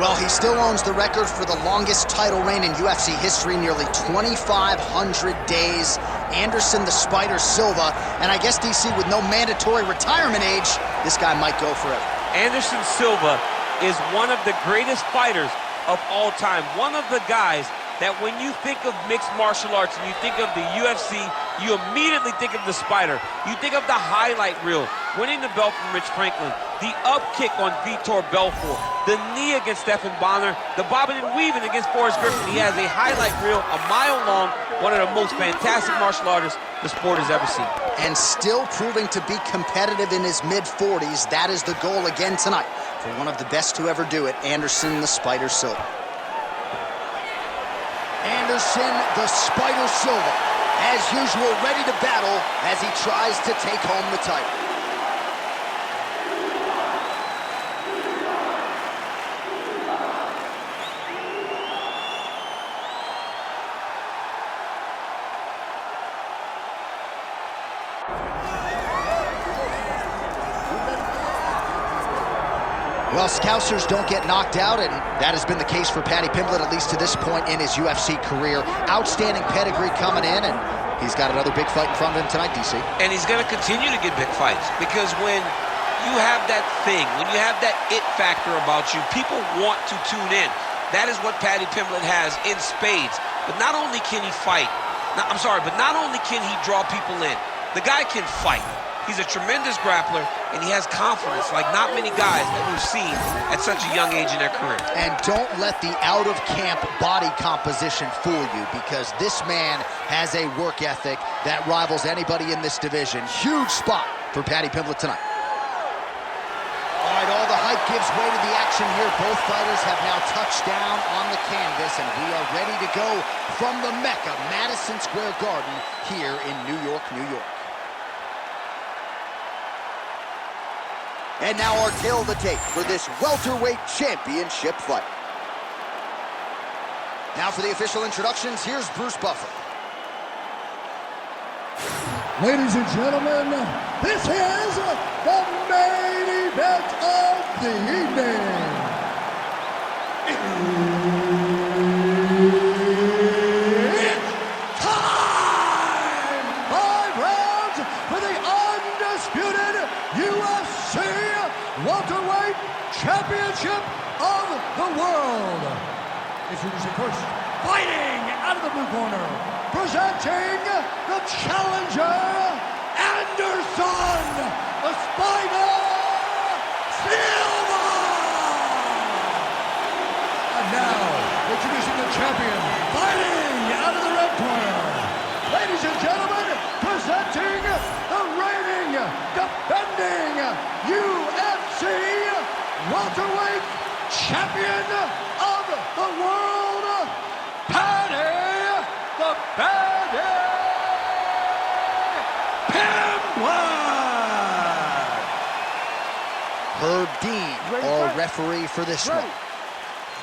Well, he still owns the record for the longest title reign in UFC history, nearly 2,500 days. Anderson the Spider Silva, and I guess, DC, with no mandatory retirement age, this guy might go forever. Anderson Silva is one of the greatest fighters of all time. One of the guys that when you think of mixed martial arts and you think of the UFC, you immediately think of the Spider. You think of the highlight reel, winning the belt from Rich Franklin, the up kick on Vitor Belfort, the knee against Stephan Bonner, the bobbing and weaving against Forrest Griffin. He has a highlight reel a mile long, one of the most fantastic martial artists the sport has ever seen. And still proving to be competitive in his mid-40s. That is the goal again tonight for one of the best to ever do it, Anderson the Spider Silva. Anderson the Spider Silva, as usual, ready to battle as he tries to take home the title. Well, Scousers don't get knocked out, and that has been the case for Paddy Pimblett, at least to this point in his UFC career. Outstanding pedigree coming in, and he's got another big fight in front of him tonight, DC. And he's going to continue to get big fights, because when you have that thing, when you have that it factor about you, people want to tune in. That is what Paddy Pimblett has in spades. But not only can he fight, but not only can he draw people in, the guy can fight. He's a tremendous grappler, and he has confidence like not many guys that we've seen at such a young age in their career. And don't let the out-of-camp body composition fool you, because this man has a work ethic that rivals anybody in this division. Huge spot for Paddy Pimblett tonight. All right, all the hype gives way to the action here. Both fighters have now touched down on the canvas, and we are ready to go from the Mecca, Madison Square Garden, here in New York, New York. And now our tail of the tape for this welterweight championship fight. Now for the official introductions, here's Bruce Buffer. Ladies and gentlemen, this is the main event of the evening. It's time! 5 rounds for the undisputed UFC welterweight championship of the world. Introducing first, fighting out of the blue corner, presenting the challenger, Anderson the Spider Silva. And now, introducing the champion, fighting out of the red corner, ladies and gentlemen, presenting the reigning, defending UFC welterweight champion of the world, Paddy the Paddy Pimblett. Herb Dean, our referee for this one.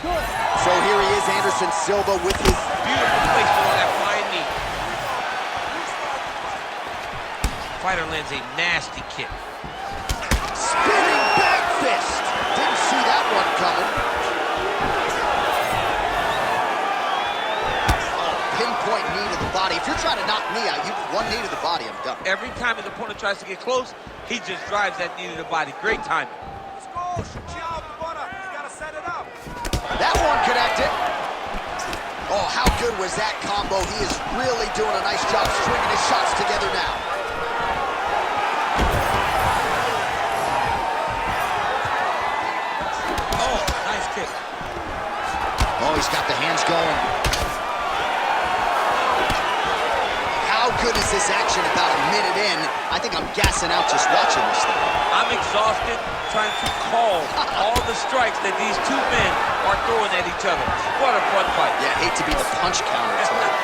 So here he is, Anderson Silva, with his Beautiful placement on that flying knee. Fighter lands a nasty kick. spinning back fist. Didn't see that one coming. Oh, pinpoint knee to the body. If you're trying to knock me out, you one knee to the body, I'm done. Every time his opponent tries to get close, he just drives that knee to the body. Great timing. That one connected. Oh, how good was that combo? He is really doing a nice job stringing his shots together now. Oh, nice kick. Oh, he's got the hands going. How good is this action about a minute in? I think I'm gassing out just watching this thing. I'm exhausted trying to call all the strikes that these two men are throwing at each other. What a fun fight. Yeah, hate to be the punch counter tonight.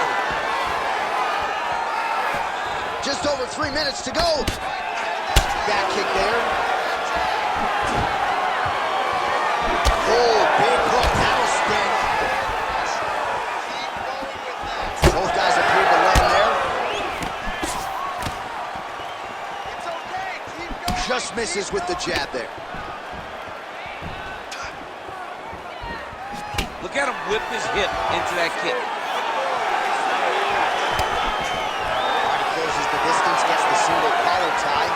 Just over 3 minutes to go. Back kick there. Oh, big hook. That'll sting. Both guys appear to let him there. Just misses with the jab there. at him whip his hip into that kick. He closes the distance, gets the single collar tie.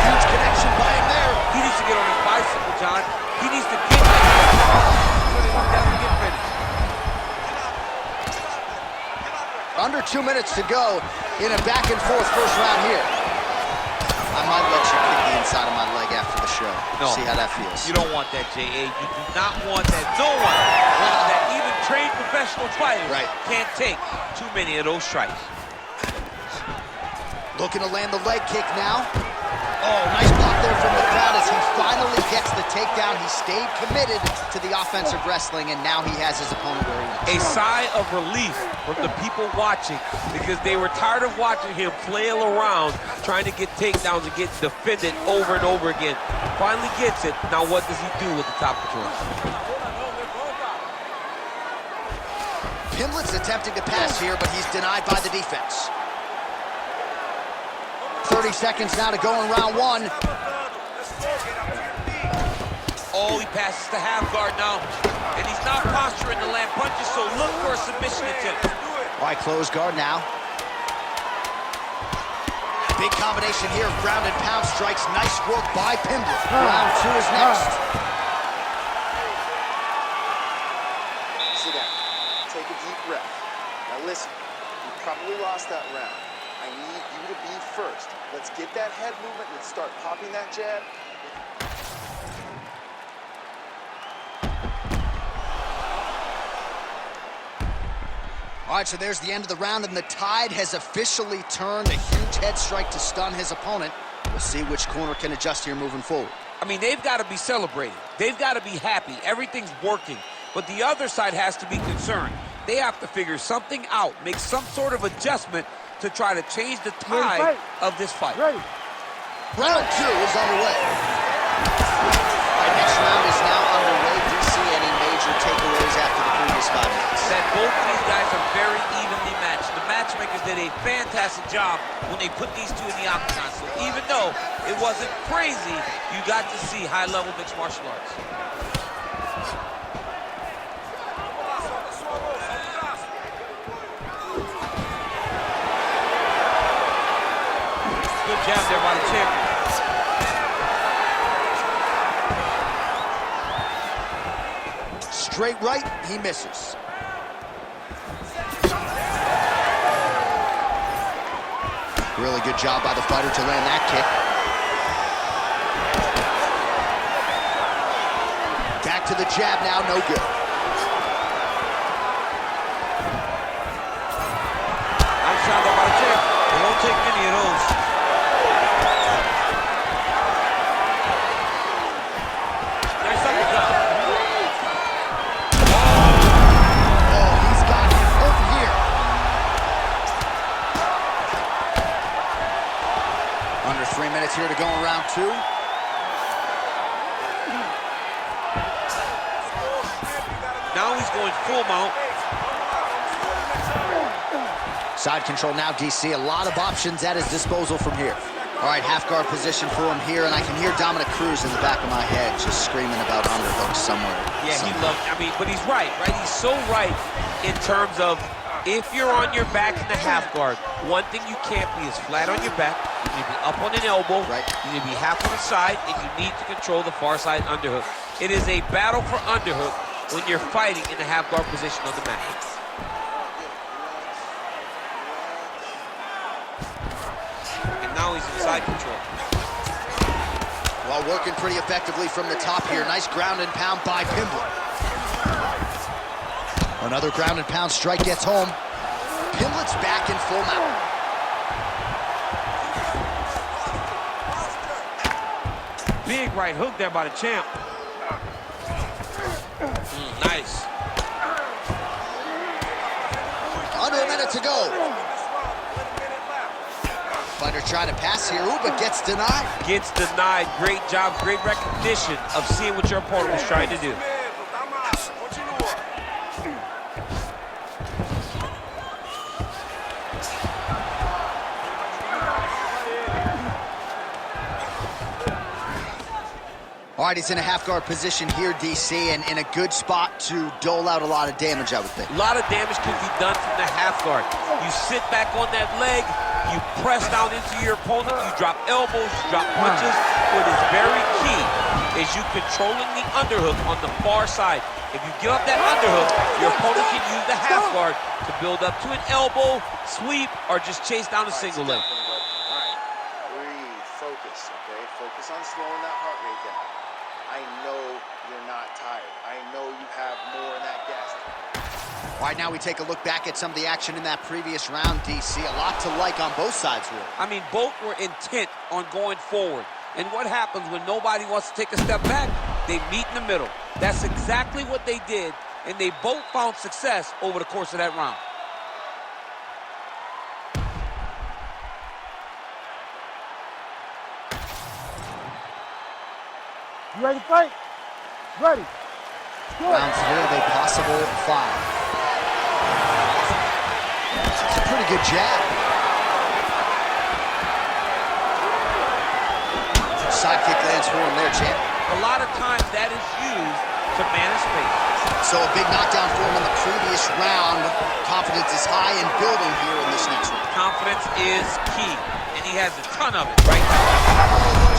Huge connection by him there. He needs to get on his bicycle, John. He needs to get that so they don't never get finished. Under 2 minutes to go in a back-and-forth first round here. I might let you kick the inside of my leg after the show. No. See how that feels. You don't want that, J.A. You do not want that. No one that even trained professional fighters can't take too many of those strikes. Looking to land the leg kick now. Oh, nice block there from the crowd as he finally gets the takedown. He stayed committed to the offensive wrestling, and now he has his opponent where he wants. A sigh of relief from the people watching because they were tired of watching him flail around trying to get takedowns and get defended over and over again. Finally gets it. Now what does he do with the top control? Pimblett's attempting to pass here, but he's denied by the defense. 30 seconds now to go in round one. Oh, he passes to half guard now. And he's not posturing to land punches, so look for a submission attempt. All right, close guard now. Big combination here of ground and pound strikes. Nice work by Pimblett. Round two is next. Sit down. Take a deep breath. Now listen, you probably lost that round. I need you to be first. Let's get that head movement. Let's start popping that jab. All right, so there's the end of the round, and the tide has officially turned. A huge head strike to stun his opponent. We'll see which corner can adjust here moving forward. I mean, they've got to be celebrating. They've got to be happy. Everything's working. But the other side has to be concerned. They have to figure something out, make some sort of adjustment to try to change the tide of this fight. Round two is underway. All right, next round is now underway. Do you see any major takeaways after the previous 5 minutes? That both of these guys are very evenly matched. The matchmakers did a fantastic job when they put these two in the octagon. So even though it wasn't crazy, you got to see high-level mixed martial arts. Good jab there by the champion. Straight right, he misses. Really good job by the fighter to land that kick. Back to the jab now, no good. Nice shot there by the champ. They don't take many of those. Nice uppercut. Oh, he's got him over here. Under 3 minutes here to go in round two. Now he's going full mount. Side control now, DC. A lot of options at his disposal from here. All right, half guard position for him here, and I can hear Dominic Cruz in the back of my head just screaming about underhook somewhere. Yeah, somehow. he loves, I mean, but he's right? He's so right in terms of if you're on your back in the half guard, one thing you can't be is flat on your back. You need to be up on an elbow. Right. You need to be half on the side, and you need to control the far side underhook. It is a battle for underhook when you're fighting in the half guard position on the mat. And now he's in side control. Well, working pretty effectively from the top here. Nice ground and pound by Pimblett. Another ground and pound strike gets home. Pimblett's back in full mount. Big right hook there by the champ. Nice. Under a minute to go. Fighter trying to pass here, but gets denied. Gets denied. Great job, great recognition of seeing what your opponent was trying to do. All right, he's in a half guard position here, DC, and in a good spot to dole out a lot of damage, I would think. A lot of damage can be done from the half guard. You sit back on that leg, you press down into your opponent, you drop elbows, you drop punches. What is very key is you controlling the underhook on the far side. If you give up that underhook, your opponent can use the half guard to build up to an elbow, sweep, or just chase down a single leg. All right, breathe, focus, okay? Focus on slowing that heart rate down. I know you're not tired. I know you have more in that gas tank. All right, now we take a look back at some of the action in that previous round, DC. A lot to like on both sides, really. I mean, both were intent on going forward. And what happens when nobody wants to take a step back? They meet in the middle. That's exactly what they did, and they both found success over the course of that round. You ready to fight? Ready. Round 3 of a possible 5. It's a pretty good jab. Side kick lands for him there, champ. A lot of times that is used to manage pace. So a big knockdown for him in the previous round. Confidence is high and building here in this next round. Confidence is key, and he has a ton of it right now.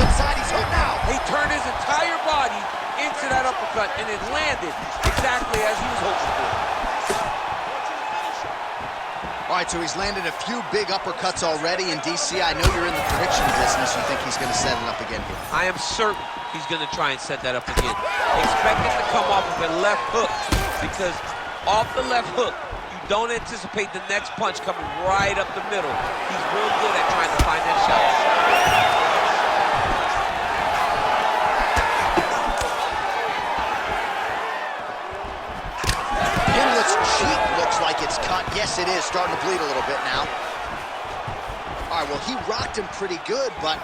Inside, he's hurt now. He turned his entire body into that uppercut, and it landed exactly as he was hoping for. All right, so he's landed a few big uppercuts already. And DC, I know you're in the prediction business. You think he's going to set it up again here? I am certain he's going to try and set that up again. Expect it to come off of a left hook, because off the left hook, you don't anticipate the next punch coming right up the middle. He's real good at trying to find that shot. Pimblett's cheek looks like it's cut. Yes, it is. Starting to bleed a little bit now. All right, well, he rocked him pretty good, but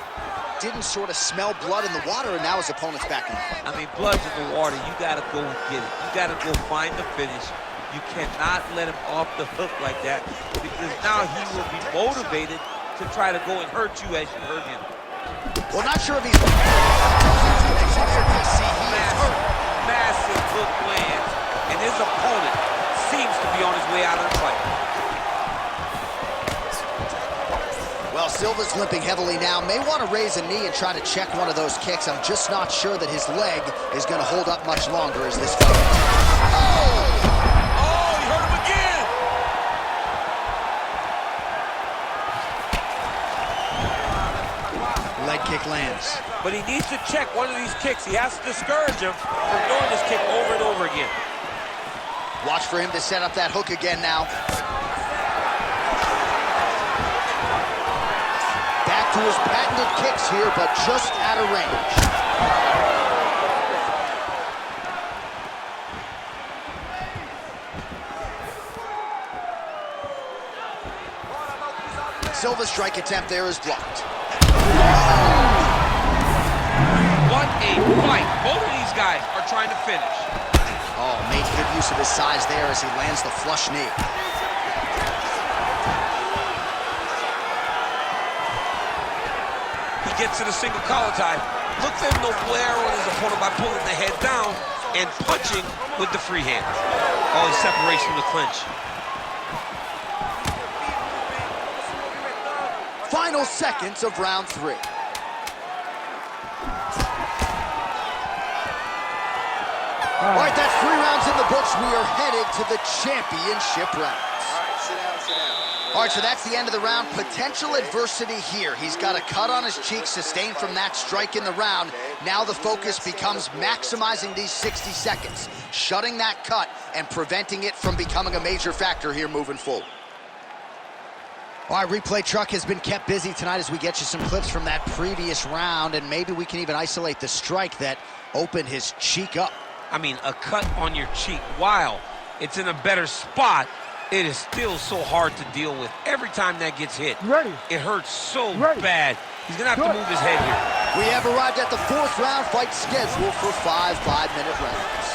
didn't sort of smell blood in the water, and now his opponent's back in the fight. I mean, blood's in the water. You got to go get it. You got to go find the finish. You cannot let him off the hook like that, because now he will be motivated to try to go and hurt you as you hurt him. Well, not sure if he's... Massive hook lands, and his opponent seems to be on his way out of the fight. Well, Silva's limping heavily now. May want to raise a knee and try to check one of those kicks. I'm just not sure that his leg is going to hold up much longer as this fight. Oh, he hurt him again! Leg kick lands. But he needs to check one of these kicks. He has to discourage him from doing this kick over and over again. Watch for him to set up that hook again now. Back to his patented kicks here, but just out of range. Silva's strike attempt there is blocked. What a fight. Both of these guys are trying to finish. Oh, made good use of his size there as he lands the flush knee. He gets to the single collar tie. Look for him to wear on his opponent by pulling the head down and punching with the free hand. Oh, he separates from the clinch. Final seconds of round 3. All right, that's 3 rounds in the books. We are headed to the championship rounds. All right, sit down, sit down. All right, so that's the end of the round. Potential adversity here. He's got a cut on his cheek sustained from that strike in the round. Now the focus becomes maximizing these 60 seconds, shutting that cut and preventing it from becoming a major factor here moving forward. All right, replay truck has been kept busy tonight as we get you some clips from that previous round, and maybe we can even isolate the strike that opened his cheek up. I mean, a cut on your cheek, while it's in a better spot, it is still so hard to deal with. Every time that gets hit, Ready. it hurts so Ready. bad. He's gonna have to move his head here. We have arrived at the 4th round, fight scheduled for 5 5-minute rounds.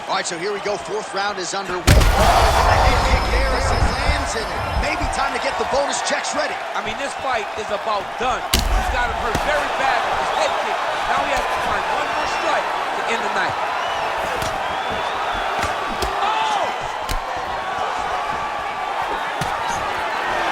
All right, so here we go. 4th round is underway. Kick there as he lands, and maybe time to get the bonus checks ready. I mean, this fight is about done. He's got him hurt very bad with his head kick. Now he has to find one more strike to end the night.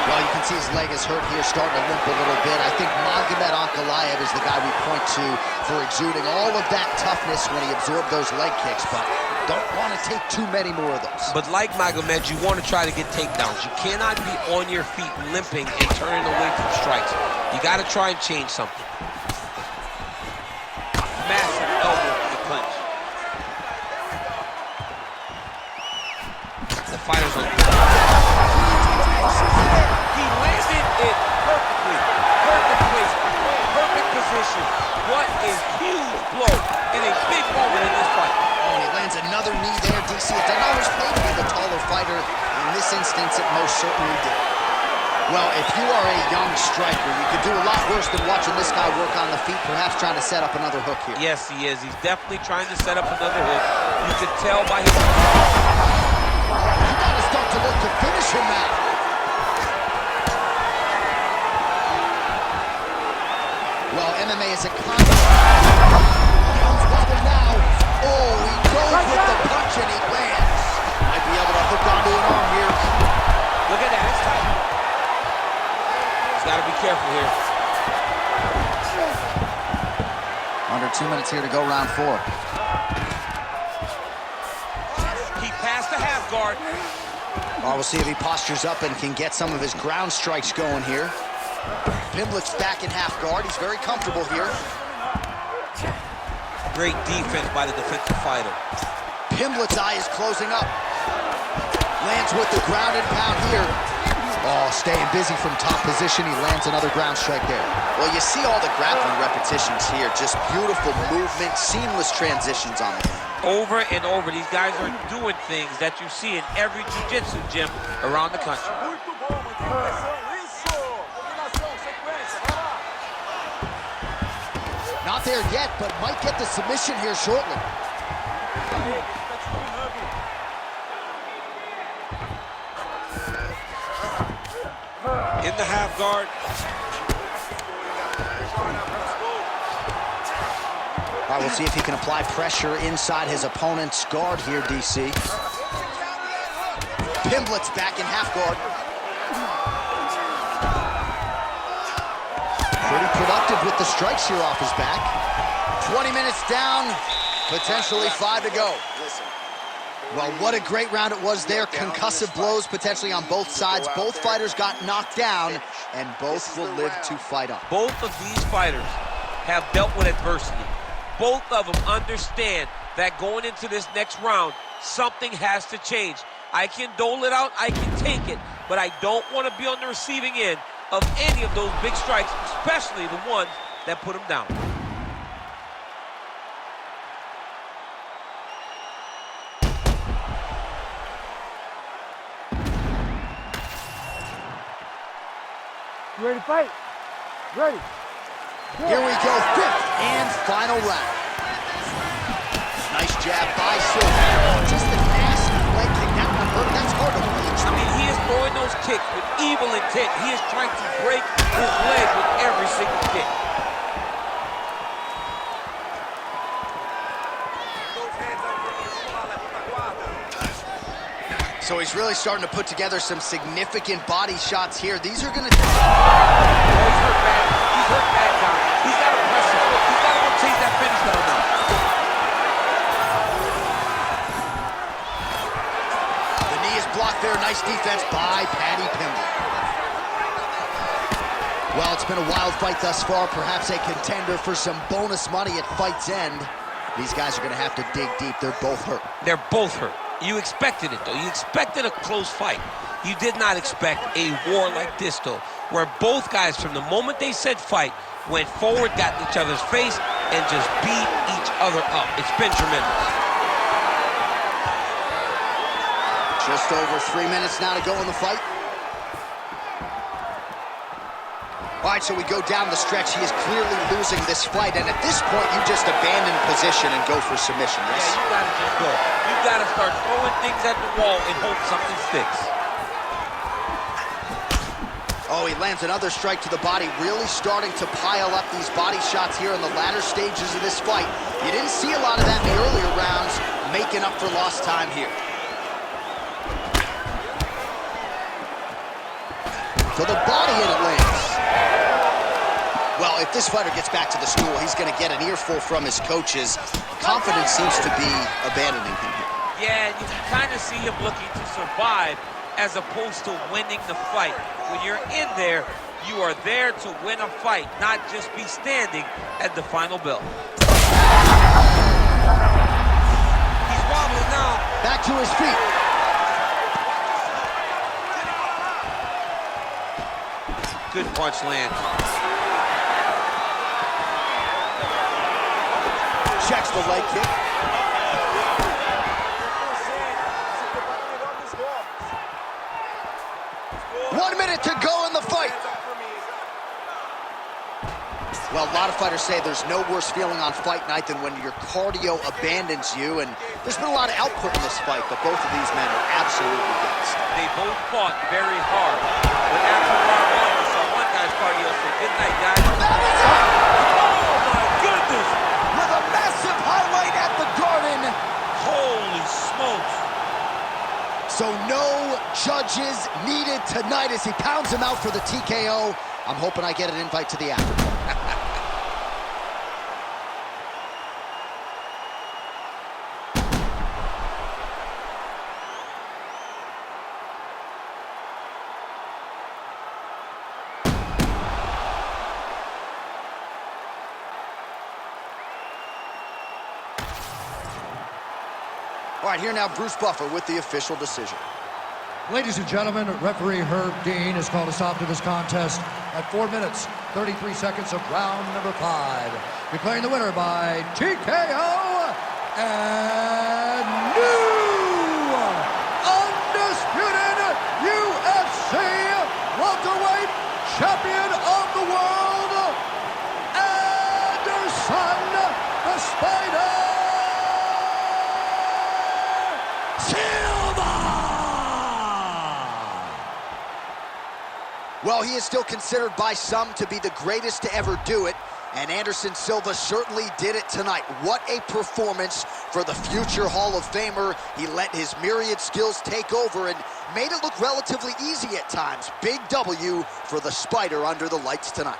Well, you can see his leg is hurt here, starting to limp a little bit. I think Magomed Ankalaev is the guy we point to for exuding all of that toughness when he absorbed those leg kicks, but don't want to take too many more of those. But like Magomed, you want to try to get takedowns. You cannot be on your feet limping and turning away from strikes. You got to try and change something. Massive elbow for the clinch. The fighter's on. He landed it perfectly. Perfect placement. Perfect position. What a huge blow in a big moment in this fight. Oh, he lands another knee there, DC. It doesn't always pay to be the taller fighter. In this instance, it most certainly did. Well, if you are a young striker, you could do a lot worse than watching this guy work on the feet, perhaps trying to set up another hook here. Yes, he is. He's definitely trying to set up another hook. You can tell by his... You got to start to look to finish him now. Well, MMA is a contest. Now. Oh, he goes with the punch and he lands. Might be able to hook onto an arm here. Look at that, it's tight. He's got to be careful here. Under 2 minutes here to go, round 4. He passed the half guard. Well, we'll see if he postures up and can get some of his ground strikes going here. Pimblett's back in half guard. He's very comfortable here. Great defense by the defensive fighter. Pimblett's eye is closing up. Lands with the ground and pound here. Oh, staying busy from top position. He lands another ground strike there. Well, you see all the grappling repetitions here. Just beautiful movement, seamless transitions on it. Over and over, these guys are doing things that you see in every jiu-jitsu gym around the country. Not there yet, but might get the submission here shortly. In the half guard. All right, we'll see if he can apply pressure inside his opponent's guard here, DC. Pimblett's back in half guard. Pretty productive with the strikes here off his back. 20 minutes down, potentially 5 to go. Well, what a great round it was there. Concussive blows potentially on both sides. Both fighters got knocked down, and both will live to fight on. Both of these fighters have dealt with adversity. Both of them understand that going into this next round, something has to change. I can dole it out, I can take it, but I don't want to be on the receiving end of any of those big strikes, especially the ones that put him down. You ready to fight? Ready. Here we go, 5th and final round. Nice jab by Silva. Just a nasty leg kick. That one hurt. That's hard to reach. I mean, he is throwing those kicks with evil intent. He is trying to break his leg with every single kick. So he's really starting to put together some significant body shots here. These are going to... Oh, he's hurt bad. He's hurt bad, John. He's got to press him. He's got to go chase that finish down now. The knee is blocked there. Nice defense by Paddy Pimblett. Well, it's been a wild fight thus far. Perhaps a contender for some bonus money at fight's end. These guys are going to have to dig deep. They're both hurt. They're both hurt. You expected it, though. You expected a close fight. You did not expect a war like this, though, where both guys, from the moment they said fight, went forward, got in each other's face, and just beat each other up. It's been tremendous. Just over 3 minutes now to go in the fight. All right, so we go down the stretch. He is clearly losing this fight, and at this point, you just abandon position and go for submission, yes? Yeah, you gotta just go. You gotta start throwing things at the wall and hope something sticks. Oh, Oh, he lands another strike to the body, really starting to pile up these body shots here in the latter stages of this fight. You didn't see a lot of that in the earlier rounds, making up for lost time here. To the body, and it lands. Well, if this fighter gets back to the stool, he's going to get an earful from his coaches. Confidence seems to be abandoning him here. Yeah, you can kind of see him looking to survive as opposed to winning the fight. When you're in there, you are there to win a fight, not just be standing at the final bell. He's wobbling now. Back to his feet. Good punch lands. Checks the leg kick. One minute to go in the fight. Well, a lot of fighters say there's no worse feeling on fight night than when your cardio abandons you, and there's been a lot of output in this fight, but both of these men are absolutely gassed. They both fought very hard. But after round one, you saw one guy's cardio say, good night, guys. That is it! Oh, my goodness! With a massive highlight at the Garden. Holy smokes. So no judges needed tonight as he pounds him out for the TKO. I'm hoping I get an invite to the after. All right, here now Bruce Buffer with the official decision. Ladies and gentlemen, referee Herb Dean has called a stop to this contest at 4 minutes, 33 seconds of round number 5. Declaring the winner by TKO and new undisputed UFC welterweight champion of the world, Anderson the Spider Silva! Well, he is still considered by some to be the greatest to ever do it, and Anderson Silva certainly did it tonight. What a performance for the future Hall of Famer. He let his myriad skills take over and made it look relatively easy at times. Big W for the Spider under the lights tonight.